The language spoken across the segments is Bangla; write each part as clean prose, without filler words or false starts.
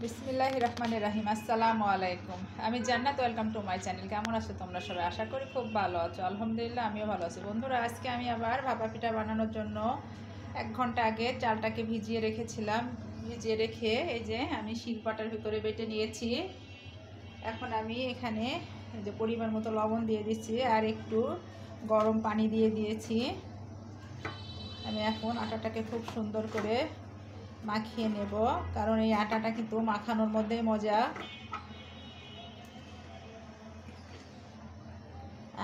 বিসমিল্লাহির রহমানির রহিম। আসসালামু আলাইকুম। আমি জান্নাত, ওয়েলকাম টু মাই চ্যানেল। কেমন আছো তোমরা সবাই? আশা করি খুব ভালো আছো। আলহামদুলিল্লাহ আমিও ভালো আছি। বন্ধুরা, আজকে আমি আবার ভাপা পিঠা বানানোর জন্য 1 ঘন্টা আগে চালটাকে ভিজিয়ে রেখেছিলাম। ভিজিয়ে রেখে এই যে আমি শিলপাটার ভিতরে বেটে নিয়েছি। এখন আমি এখানে এই যে পরিমাণ মতো লবণ দিয়ে দিচ্ছি আর একটু গরম পানি দিয়ে দিয়েছি। আমি এখন আটাটাকে খুব সুন্দর করে মাখিয়ে নেব, কারণ এই আটাটা কিন্তু মাখানোর মধ্যেই মজা।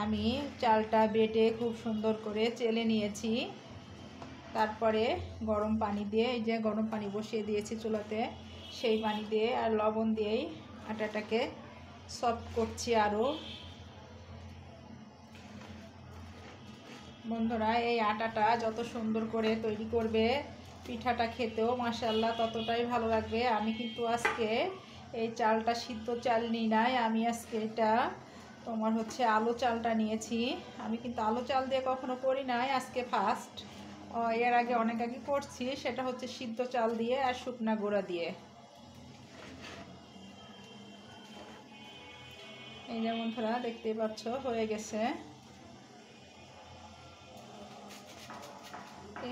আমি চালটা বেটে খুব সুন্দর করে চেলে নিয়েছি। তারপরে গরম পানি দিয়ে, এই যে গরম পানি বসিয়ে দিয়েছি চুলাতে, সেই পানি দিয়ে আর লবণ দিয়েই আটাটাকে সফট করছি আরও। বন্ধুরা, এই আটাটা যত সুন্দর করে তৈরি করবে, পিঠাটা খেতেও মাশাআল্লাহ ততটাই ভালো লাগবে। আমি কিন্তু আজকে এই চালটা সিদ্ধ চাল নিই নাই, আমি আজকে এটা তোমার হচ্ছে আলো চালটা নিয়েছি। আমি কিন্তু আলো চাল দিয়ে কখনো করি নাই, আজকে ফার্স্ট। এর আগে অনেক আগে করছি, সেটা হচ্ছে সিদ্ধ চাল দিয়ে আর শুকনা গুঁড়া দিয়ে। এই যে বন্ধুরা দেখতেই পাচ্ছ হয়ে গেছে।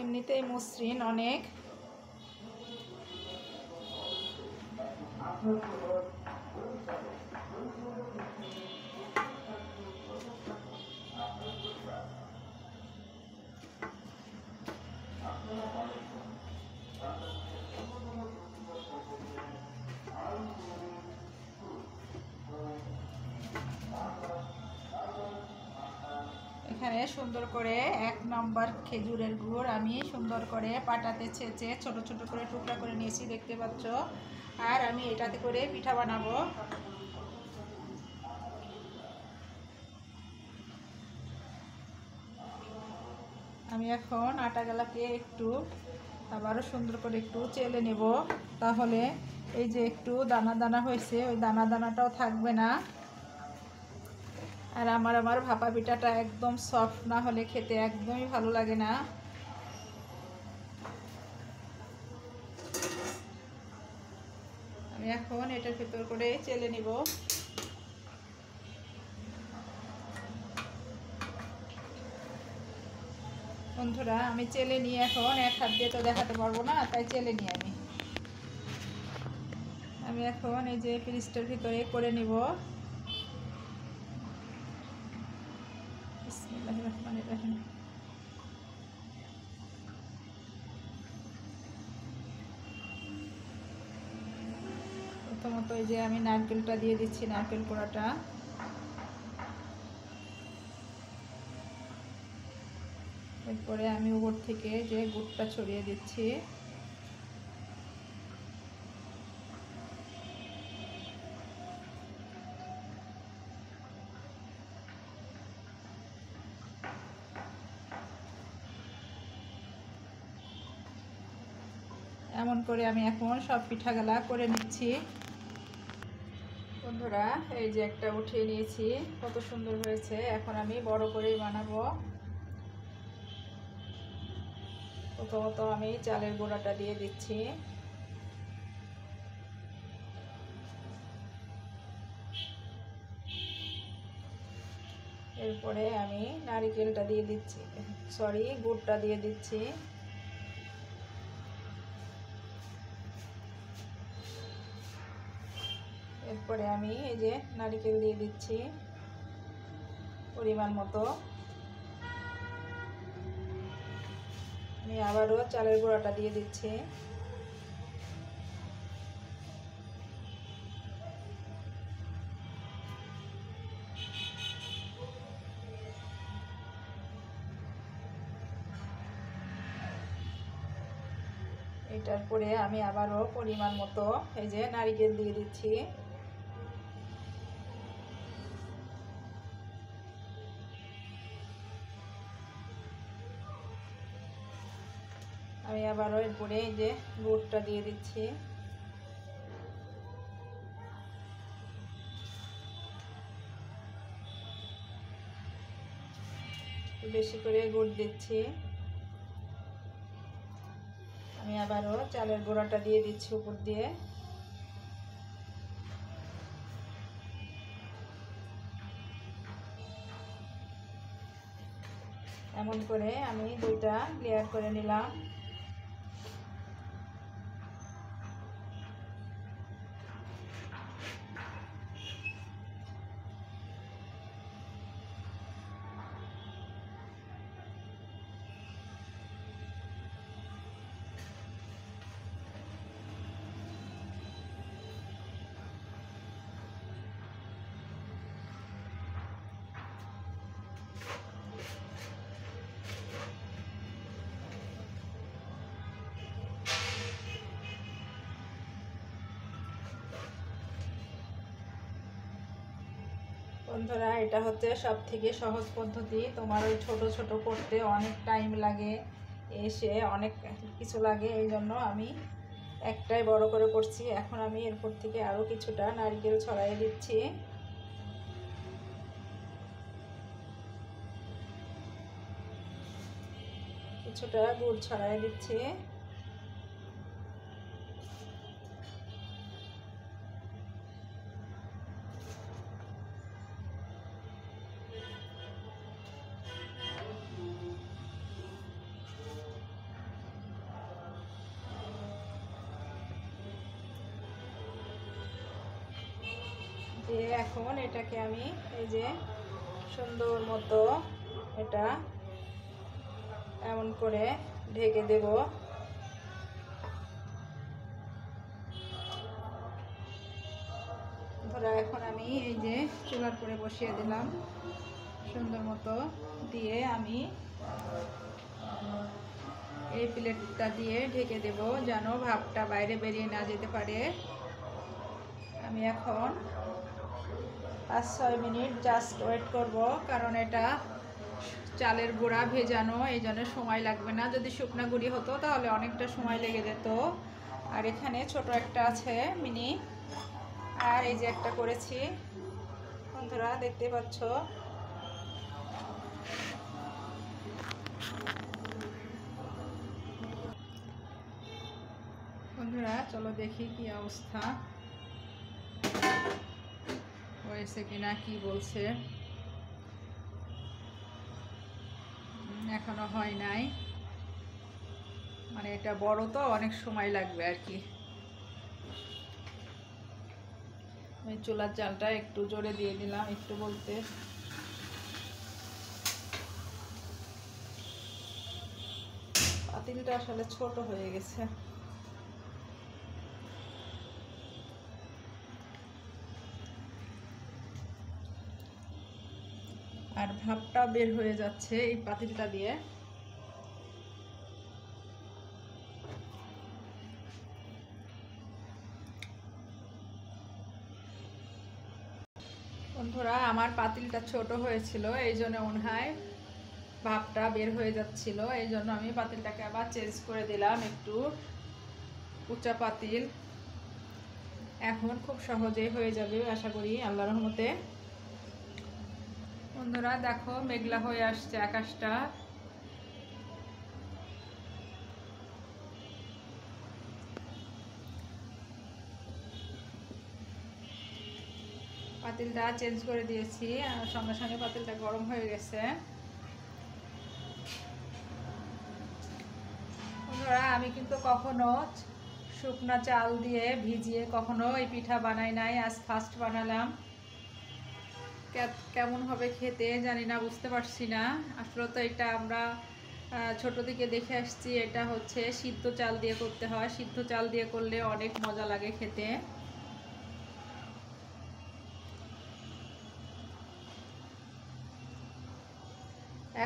এমনিতেই মসৃণ অনেক। এখানে সুন্দর করে 1 নম্বর খেজুরের গুড় আমি সুন্দর করে পাটাতে ছেঁচে ছোট ছোট করে টুকরা করে নিয়েছি, দেখতে পাচ্ছ। আর আমি এটাতে করে পিঠা বানাবো। আমি এখন আটাগুলোকে একটু আবারও সুন্দর করে একটু চেলে নেব, তাহলে এই যে একটু দানা দানা হয়েছে ওই দানা দানাটাও থাকবে না। আর আমার ভাপা পিঠাটা একদম সফট না হলে খেতে একদমই ভালো লাগে না। আমি এখন এটার ভিতর করে চেলে নিব। বন্ধুরা, আমি চেলে নিয়ে এখন এক হাত দিয়ে তো দেখাতে পারবো না, তাই চেলে নিই আমি এখন এই যে ফ্রিজটার ভিতরে করে নিব। বিসমিল্লাহির রহমানির রহিম। প্রথমত এই যে আমি নারকেলটা দিয়ে দিচ্ছি, নারকেল কোড়াটা। এরপরে আমি উপর থেকে যে গুড়টা ছড়িয়ে দিচ্ছি। এমন করে আমি এখন সব পিঠাগুলা করে নিচ্ছি। বন্ধুরা, এই যে একটা উঠিয়ে নিয়েছি, কত সুন্দর হয়েছে। এখন আমি বড় করেই বানাবো। প্রথমত আমি চালের গুঁড়াটা দিয়ে দিচ্ছি। এরপরে আমি নারকেলটা দিয়ে দিচ্ছি, গুড়টা দিয়ে দিচ্ছি। এরপরে আমি এই যে নারকেল দিয়ে দিচ্ছি পরিমাণ মতো। আমি আবারও চালের গুঁড়াটা দিয়ে দিচ্ছি। এটার পরে আমি আবারও পরিমাণ মতো এই যে নারকেল দিয়ে দিচ্ছি। আমি আবারও এরপরে এই যে গুড়টা দিয়ে দিচ্ছি। বেশি করে গুড় দিচ্ছি। আমি আবারও চালের গুঁড়াটা দিয়ে দিচ্ছি উপর দিয়ে। এমন করে আমি দুইটা লেয়ার করে নিলাম। বন্ধুরা, এটা হচ্ছে সব থেকে সহজ পদ্ধতি। তোমার ওই ছোট ছোট করতে অনেক টাইম লাগে, এসে অনেক কিছু লাগে, এই জন্য আমি একটাই বড় করে করছি। এখন আমি এরপর থেকে আরও কিছুটা নারকেল ছড়াই দিচ্ছি। কিছুটা গুড় ছড়াই দিচ্ছি। দিয়ে এখন এটাকে আমি এই যে সুন্দর মতো এটা এমন করে ঢেকে দেব। ধরা এখন আমি এই যে চুলার করে বসিয়ে দিলাম সুন্দর মতো, দিয়ে আমি এই প্লেটটা দিয়ে ঢেকে দেব যেন ভাপটা বাইরে বেরিয়ে না যেতে পারে। আমি এখন 5-6 মিনিট জাস্ট ওয়েট করব, কারণ এটা চালের গুঁড়া ভেজানো, এই জন্য সময় লাগবে না। যদি শুকনা গুঁড়ি হতো তাহলে অনেকটা সময় লেগে যেত। আর এখানে ছোট একটা আছে মিনি, আর এই যে একটা করেছি বন্ধুরা, দেখতে পাচ্ছ। বন্ধুরা চলো দেখি কি অবস্থা হয়েছে কিনা, কি বলছে। এখনো হয় নাই, মানে এটা বড় তো অনেক সময় লাগবে আর কি। আমি চুলার জালটা একটু জোরে দিয়ে দিলাম, একটু বলতে পাতিলটা আসলে ছোট হয়ে গেছে। আর ভাপটা বের হয়ে যাচ্ছে এই পাতিলটা দিয়ে। বন্ধুরা, আমার পাতিলটা ছোট হয়েছিল, এই জন্য মনে হয় ভাপটা বের হয়ে যাচ্ছিল। এই জন্য আমি পাতিলটাকে আবার চেঞ্জ করে দিলাম, একটু উঁচা পাতিল। এখন খুব সহজেই হয়ে যাবে আশা করি আল্লাহর রহমতে। বন্ধুরা দেখো, মেঘলা হয়ে আসছে আকাশটা। পাতিলটা চেঞ্জ করে দিয়েছি, আর সঙ্গে সঙ্গে পাতিলটা গরম হয়ে গেছে। বন্ধুরা, আমি কিন্তু কখনো শুকনা চাল দিয়ে ভিজিয়ে কখনো এই পিঠা বানাই নাই, আজ ফার্স্ট বানালাম। কেমন হবে খেতে জানি না, বুঝতে পারছি না। আসলে তো এটা আমরা ছোট থেকে দেখে আসছি, এটা হচ্ছে সিদ্ধ চাল দিয়ে করতে হয়। সিদ্ধ চাল দিয়ে করলে অনেক মজা লাগে খেতে।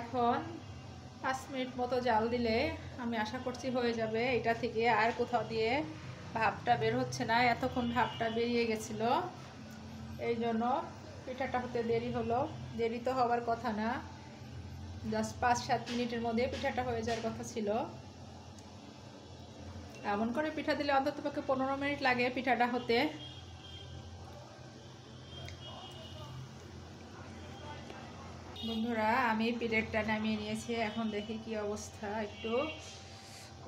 এখন 5 মিনিট মতো জাল দিলে আমি আশা করছি হয়ে যাবে। এটা থেকে আর কোথাও দিয়ে ভাপটা বের হচ্ছে না, এতক্ষণ ভাপটা বেরিয়ে গেছিল, এই জন্য পিঠাটা হতে দেরি হলো। দেরি তো হওয়ার কথা না, জাস্ট 5-7 মিনিটের মধ্যে পিঠাটা হয়ে যাওয়ার কথা ছিল। এমন করে পিঠা দিলে অন্তত পক্ষে 15 মিনিট লাগে পিঠাটা হতে। বন্ধুরা, আমি প্লেটটা নামিয়ে নিয়েছি, এখন দেখি কি অবস্থা একটু।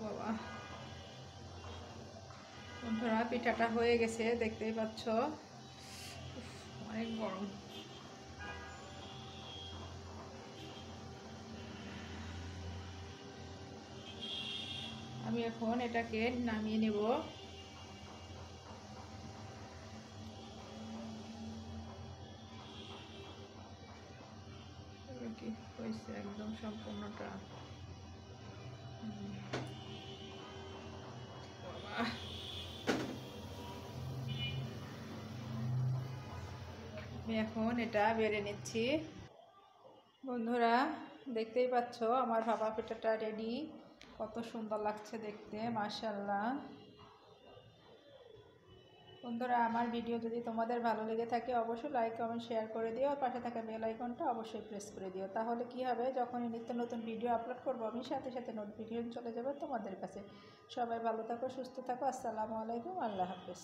বাবা, বন্ধুরা পিঠাটা হয়ে গেছে, দেখতেই পাচ্ছ অনেক গরম। আমি এখন এটাকে নামিয়ে নেব। কি হয়েছে একদম সম্পূর্ণটা। আমি এখন এটা বেড়ে নিচ্ছি। বন্ধুরা দেখতেই পাচ্ছ আমার ভাপা পিঠাটা রেডি। কত সুন্দর লাগছে দেখতে, মাশাআল্লাহ। বন্ধুরা আমার ভিডিও যদি তোমাদের ভালো লেগে থাকে অবশ্যই লাইক কমেন্ট শেয়ার করে দিও, আর পাশে থাকা বেল আইকনটা অবশ্যই প্রেস করে দিও। তাহলে কি হবে, যখনই নিত্য নতুন ভিডিও আপলোড করবো আমি সাথে সাথে নোটিফিকেশন চলে যাবে তোমাদের কাছে। সবাই ভালো থাকো, সুস্থ থাকো। আসসালামু আলাইকুম, আল্লাহ হাফেজ।